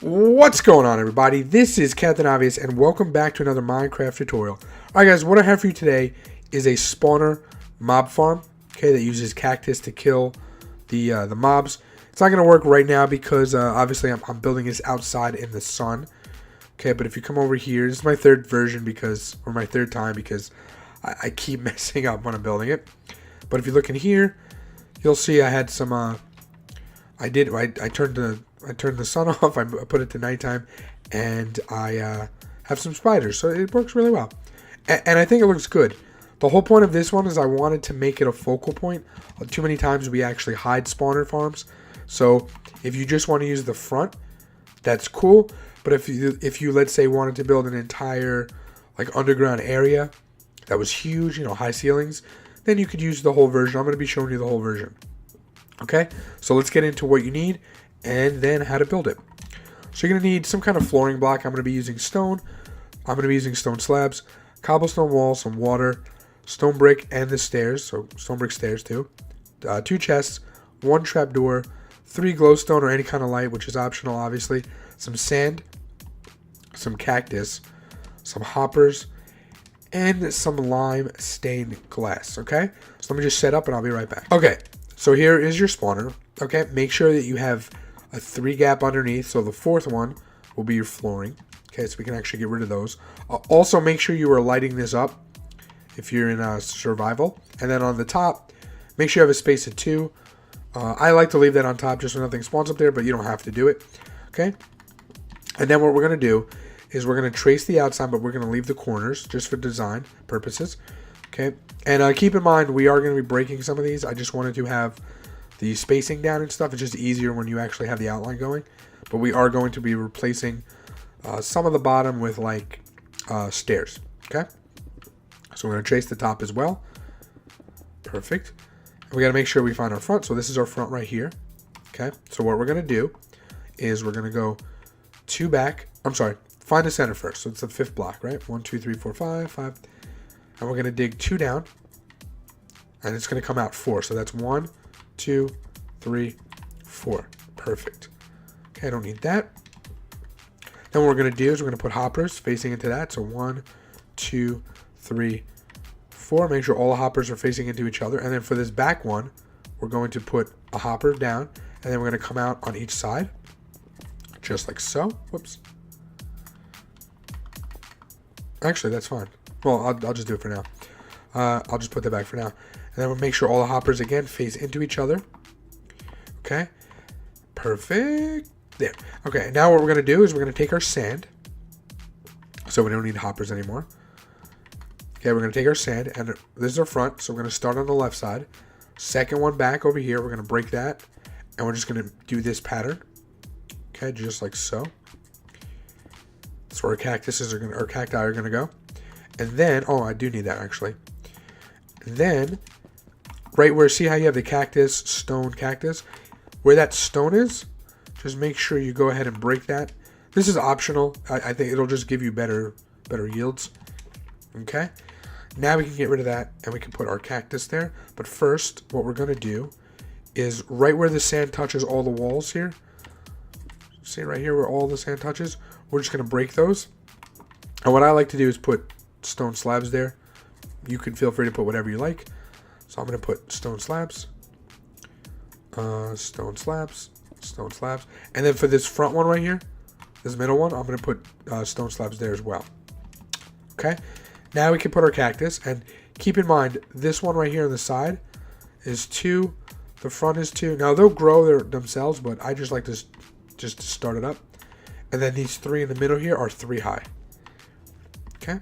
What's going on, everybody? This is Captain Obvious, and welcome back to another Minecraft tutorial. Alright guys, what I have for you today is a spawner mob farm, okay, that uses cactus to kill the mobs. It's not going to work right now because obviously I'm building this outside in the sun. Okay, but if you come over here, this is my third version or my third time because I keep messing up when I'm building it. But if you look in here, you'll see I had some, I turned the sun off, I put it to nighttime, and I have some spiders, so it works really well. And I think it looks good. The whole point of this one is I wanted to make it a focal point. Too many times we actually hide spawner farms. So if you just want to use the front, that's cool. But if you let's say wanted to build an entire like underground area that was huge, you know, high ceilings, then you could use the whole version. I'm going to be showing you the whole version. Okay, so let's get into what you need and then how to build it. So you're going to need some kind of flooring block. I'm going to be using stone. I'm going to be using stone slabs, cobblestone walls, some water, stone brick, and the stairs. So stone brick stairs too. 2 chests, 1 trapdoor, 3 glowstone or any kind of light, which is optional obviously. Some sand, some cactus, some hoppers, and some lime stained glass. Okay, so let me just set up and I'll be right back. Okay, so here is your spawner. Okay, make sure that you have a 3 gap underneath, so the 4th one will be your flooring. Okay, so we can actually get rid of those. Also, make sure you are lighting this up if you're in survival. And then on the top, make sure you have a space of 2. I like to leave that on top just so nothing spawns up there, but you don't have to do it. Okay, and then what we're going to do is we're going to trace the outside, but we're going to leave the corners just for design purposes. Okay, and keep in mind, we are going to be breaking some of these. I just wanted to have the spacing down and stuff. It's just easier when you actually have the outline going. But we are going to be replacing some of the bottom with like stairs. Okay, so we're going to trace the top as well. Perfect. And we got to make sure we find our front. So this is our front right here. Okay, so what we're going to do is we're going to go 2 back. I'm sorry, find the center first. So it's the 5th block, right? 1, 2, 3, 4, 5, 5. And we're going to dig 2 down. And it's going to come out 4. So that's 1, 2, 3, 4. Perfect. Okay, I don't need that. Then what we're going to do is we're going to put hoppers facing into that. So 1, 2, 3, 4. Make sure all the hoppers are facing into each other. And then for this back one, we're going to put a hopper down. And then we're going to come out on each side. Just like so. Whoops. Actually, that's fine. Well, I'll just do it for now. I'll just put that back for now. And then we'll make sure all the hoppers, again, face into each other. Okay. Perfect. There. Okay, now what we're going to do is we're going to take our sand. So we don't need hoppers anymore. Okay, we're going to take our sand, and this is our front. So we're going to start on the left side. Second one back over here. We're going to break that. And we're just going to do this pattern. Okay, just like so. That's where our cactuses are going to, or cacti are going to go. And then, oh, I do need that actually. And then, right where, see how you have the cactus, stone, cactus? Where that stone is, just make sure you go ahead and break that. This is optional. I think it'll just give you better yields. Okay? Now we can get rid of that and we can put our cactus there. But first, what we're going to do is right where the sand touches all the walls here. See right here where all the sand touches? We're just going to break those. And what I like to do is put stone slabs there. You can feel free to put whatever you like. So I'm going to put stone slabs. Stone slabs. Stone slabs. And then for this front one right here, this middle one, I'm going to put stone slabs there as well. Okay. Now we can put our cactus. And keep in mind, this one right here on the side is 2. The front is 2. Now they'll grow themselves, but I just like to just to start it up. And then these 3 in the middle here are 3 high. Okay.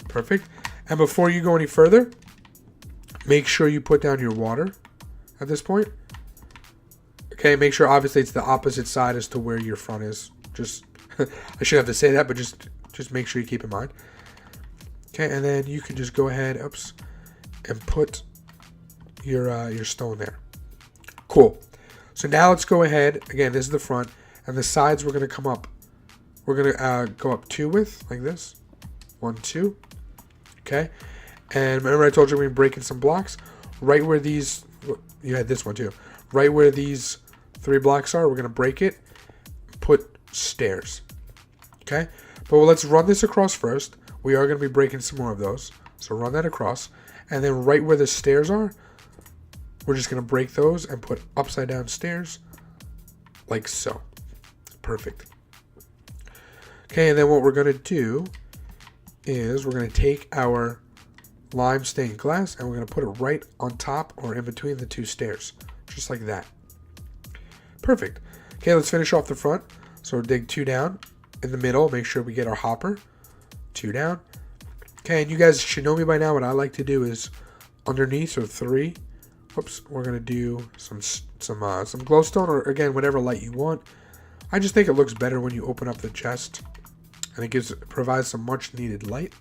Perfect. And before you go any further, make sure you put down your water at this point. Okay, make sure obviously it's the opposite side as to where your front is. Just, I should have to say that, but just make sure you keep in mind. Okay, and then you can just go ahead, oops, and put your stone there. Cool. So now let's go ahead. Again, this is the front, and the sides we're going to come up. We're going to go up 2 with, like this. 1, 2. Okay. And remember I told you we're breaking some blocks? Right where these, you had this one too. Right where these 3 blocks are, we're going to break it. Put stairs. Okay, but let's run this across first. We are going to be breaking some more of those. So run that across. And then right where the stairs are, we're just going to break those and put upside down stairs like so. Perfect. Okay, and then what we're going to do is we're going to take our lime stained glass and we're going to put it right on top or in between the two stairs. Just like that. Perfect. Okay, let's finish off the front. So we'll dig 2 down. In the middle, make sure we get our hopper. 2 down. Okay, and you guys should know me by now. What I like to do is underneath, so 3. Whoops, we're gonna do some glowstone, or again, whatever light you want. I just think it looks better when you open up the chest, and it provides some much needed light.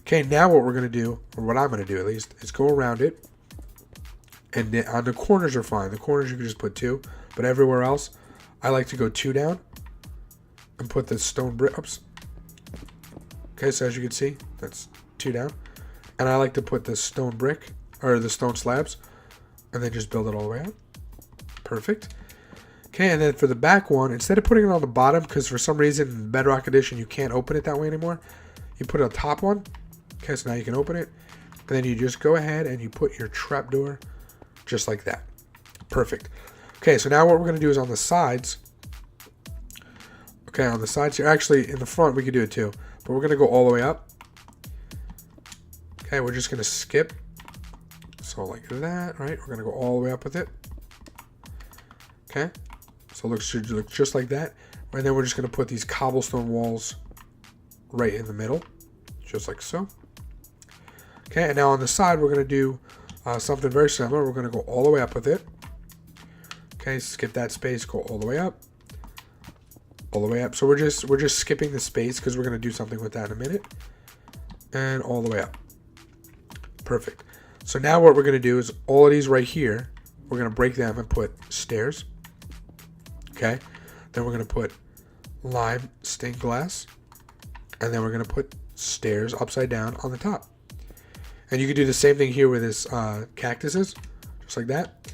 Okay, now what we're gonna do, or what I'm gonna do at least, is go around it, and on the corners are fine. The corners you can just put 2, but everywhere else, I like to go 2 down and put the stone brick. Oops. Okay, so as you can see, that's 2 down. And I like to put the stone brick, or the stone slabs, and then just build it all the way up. Perfect. Okay, and then for the back one, instead of putting it on the bottom, because for some reason in Bedrock Edition you can't open it that way anymore, you put it on the top one. Okay, so now you can open it. And then you just go ahead and you put your trapdoor just like that. Perfect. Okay, so now what we're going to do is on the sides. Okay, on the sides here. Actually, in the front we could do it too. But we're going to go all the way up. Okay, we're just going to skip. So like that, right? We're going to go all the way up with it. Okay. So it should look just like that. And then we're just going to put these cobblestone walls right in the middle. Just like so. Okay, and now on the side we're going to do something very similar. We're going to go all the way up with it. Okay, skip that space, go all the way up. All the way up. So we're just skipping the space because we're going to do something with that in a minute. And all the way up. Perfect. So now what we're going to do is all of these right here, we're going to break them and put stairs. Okay. Then we're going to put lime stained glass. And then we're going to put stairs upside down on the top. And you can do the same thing here with this cactus is. Just like that.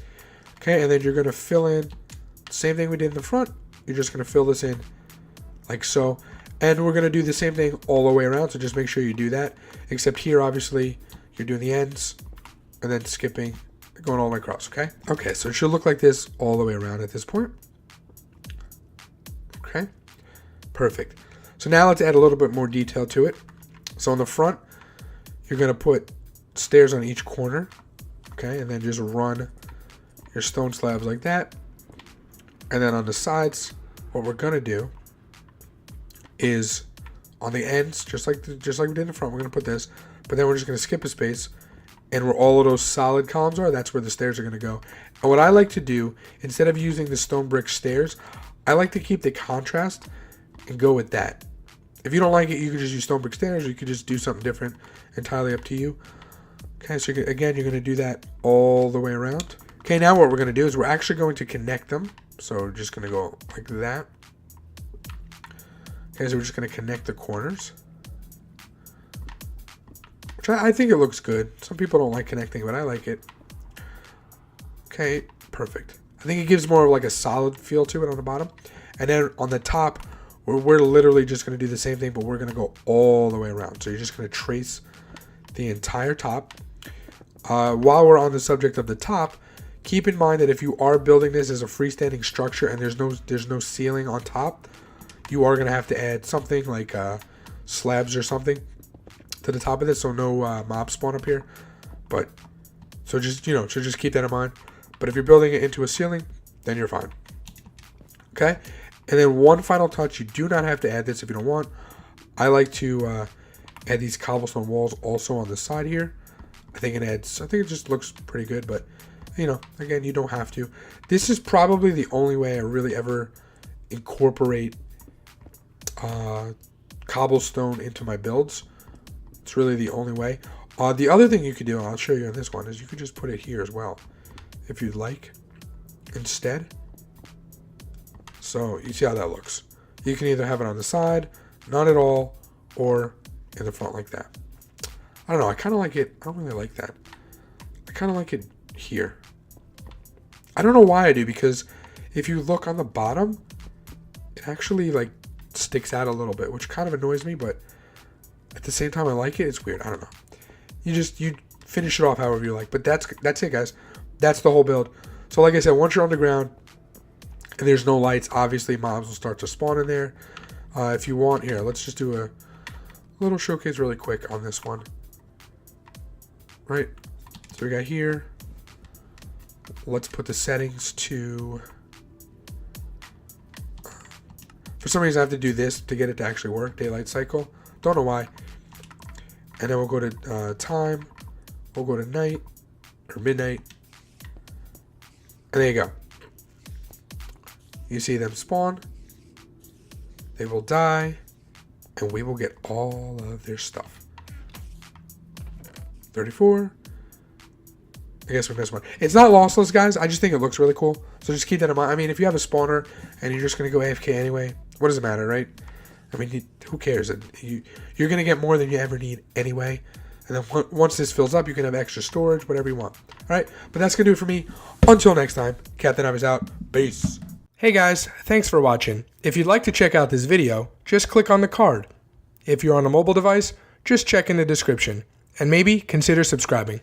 Okay. And then you're going to fill in the same thing we did in the front. You're just going to fill this in like so. And we're going to do the same thing all the way around. So just make sure you do that. Except here, obviously, you're doing the ends and then skipping, going all the way across, okay? Okay, so it should look like this all the way around at this point. Okay, perfect. So now let's add a little bit more detail to it. So on the front, you're going to put stairs on each corner, okay? And then just run your stone slabs like that. And then on the sides, what we're going to do is on the ends, just like we did in the front, we're going to put this. But then we're just going to skip a space. And where all of those solid columns are, that's where the stairs are going to go. And what I like to do, instead of using the stone brick stairs, I like to keep the contrast and go with that. If you don't like it, you can just use stone brick stairs, or you could just do something different. Entirely up to you. Okay, so again, you're going to do that all the way around. Okay, now what we're going to do is we're actually going to connect them. So we're just going to go like that. Okay, so we're just going to connect the corners. Which I think it looks good. Some people don't like connecting, but I like it. Okay, perfect. I think it gives more of like a solid feel to it on the bottom. And then on the top, we're literally just going to do the same thing, but we're going to go all the way around. So you're just going to trace the entire top. While we're on the subject of the top, keep in mind that if you are building this as a freestanding structure and there's no ceiling on top, you are going to have to add something like slabs or something to the top of this, so no mob spawn up here. But so just keep that in mind. But if you're building it into a ceiling, then you're fine. Okay, and then one final touch, you do not have to add this if you don't want. I like to add these cobblestone walls also on the side here. I think it just looks pretty good, but again, you don't have to. This is probably the only way I really ever incorporate cobblestone into my builds. It's really the only way. The other thing you could do, and I'll show you on this one, is you could just put it here as well, if you'd like, instead. So you see how that looks. You can either have it on the side, not at all, or in the front like that. I don't know. I kind of like it. I don't really like that. I kind of like it here. I don't know why I do, because if you look on the bottom, it actually like sticks out a little bit, which kind of annoys me, but at the same time I like it. It's weird. I don't know. You finish it off however you like, but that's it, guys. That's the whole build. So like I said, once you're underground and there's no lights, obviously mobs will start to spawn in there. If you want, here, let's just do a little showcase really quick on this one. Right, so we got here. Let's put the settings to, for some reason I have to do this to get it to actually work, daylight cycle. Don't know why. And then we'll go to time. We'll go to night or midnight. And there you go. You see them spawn. They will die. And we will get all of their stuff. 34. I guess we missed one. It's not lossless, guys. I just think it looks really cool. So just keep that in mind. I mean, if you have a spawner and you're just going to go AFK anyway, what does it matter, right? I mean, who cares? You're going to get more than you ever need anyway. And then once this fills up, you can have extra storage, whatever you want. All right, but that's going to do it for me. Until next time, Captain Obvious out. Peace. Hey guys, thanks for watching. If you'd like to check out this video, just click on the card. If you're on a mobile device, just check in the description. And maybe consider subscribing.